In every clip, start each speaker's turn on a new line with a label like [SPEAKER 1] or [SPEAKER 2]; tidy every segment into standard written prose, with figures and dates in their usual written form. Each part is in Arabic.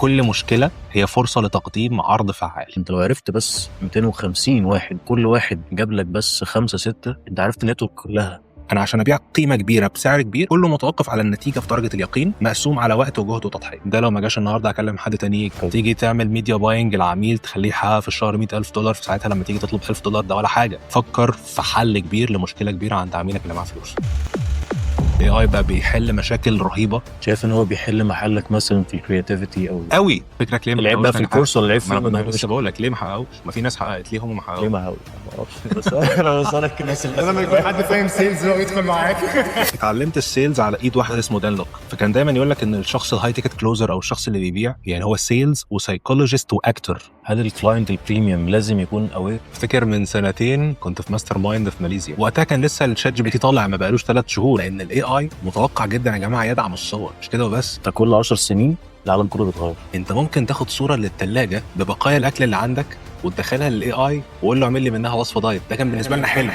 [SPEAKER 1] كل مشكله هي فرصه لتقديم عرض فعال.
[SPEAKER 2] انت لو عرفت بس 250 واحد كل واحد جاب لك بس 5-6 انت عرفت النتورك كلها.
[SPEAKER 1] انا عشان ابيع قيمه كبيره بسعر كبير كله متوقف على النتيجه في درجه اليقين مقسوم على وقت وجهد وتضحيه. ده لو ما جاش النهارده اكلم حد تاني تيجي تعمل ميديا باينج العميل تخليه يحقق في الشهر $100,000، في ساعتها لما تيجي تطلب $1,000 ده ولا حاجه. فكر في حل كبير لمشكله كبيره عند عميلك اللي معاه فلوس. AI بقى بيحل مشاكل رهيبه.
[SPEAKER 2] شايف ان هو بيحل محلك مثلا في الكرياتيفيتي او
[SPEAKER 1] قوي. فكرك ليه
[SPEAKER 2] العيب بقى في الكورس ولا العيب في
[SPEAKER 1] ما انا لسه بقول لك ليه ما حققوش؟ ما في ناس حققت، ليه هم ما حققوش؟
[SPEAKER 2] ليه ما اعرفش بس انا بصالك الناس اللي
[SPEAKER 3] لما يكون حد فاهم سيلز هو يدخل معاك.
[SPEAKER 1] اتعلمت السيلز على ايد واحد اسمه دان لوك، فكان دايما يقول لك ان الشخص الهاي تيكت كلوزر او الشخص اللي بيبيع يعني هو سيلز وسايكولوجيست واكتور.
[SPEAKER 2] هل الكلاينت البريميوم لازم يكون اوير؟
[SPEAKER 1] افتكر من سنتين كنت في ماستر مايند في ماليزيا، وقتها كان لسه الشات جي بي تي طالع ما بقالوش 3 شهور، لان الاي اي متوقع جدا يا جماعه يدعم الصور. مش كده وبس،
[SPEAKER 2] انت كل 10 سنين العالم كله بيتغير.
[SPEAKER 1] انت ممكن تاخد صوره للثلاجه ببقايا الاكل اللي عندك وتدخلها للاي اي وقول له اعمل لي منها وصفه دايت. ده كان بالنسبه لنا حلم.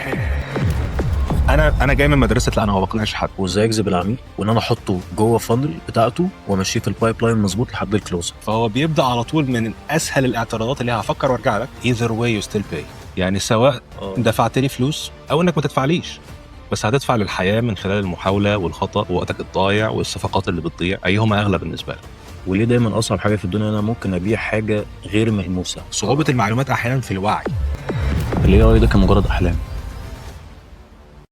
[SPEAKER 1] انا جاي من مدرسه لا انا ما بقنعش حد.
[SPEAKER 2] وازاي اجذب العميل وان انا احطه جوه فانل بتاعته وامشيه في البايب لاين مظبوط لحد الكلوز.
[SPEAKER 1] فهو بيبدا على طول من اسهل الاعتراضات اللي هفكر وارجع لك either way you still pay. يعني سواء دفعت لي فلوس او انك ما تدفعليش، بس هتدفع للحياه من خلال المحاوله والخطا ووقتك الضايع والصفقات اللي بتضيع، ايهما اغلى بالنسبه لك؟
[SPEAKER 2] وليه دايما اصعب حاجه في الدنيا انا ممكن ابيع حاجه غير ملموسه؟
[SPEAKER 1] صعوبه المعلومات احيانا في الوعي.
[SPEAKER 2] الاي اي ده كان مجرد احلام.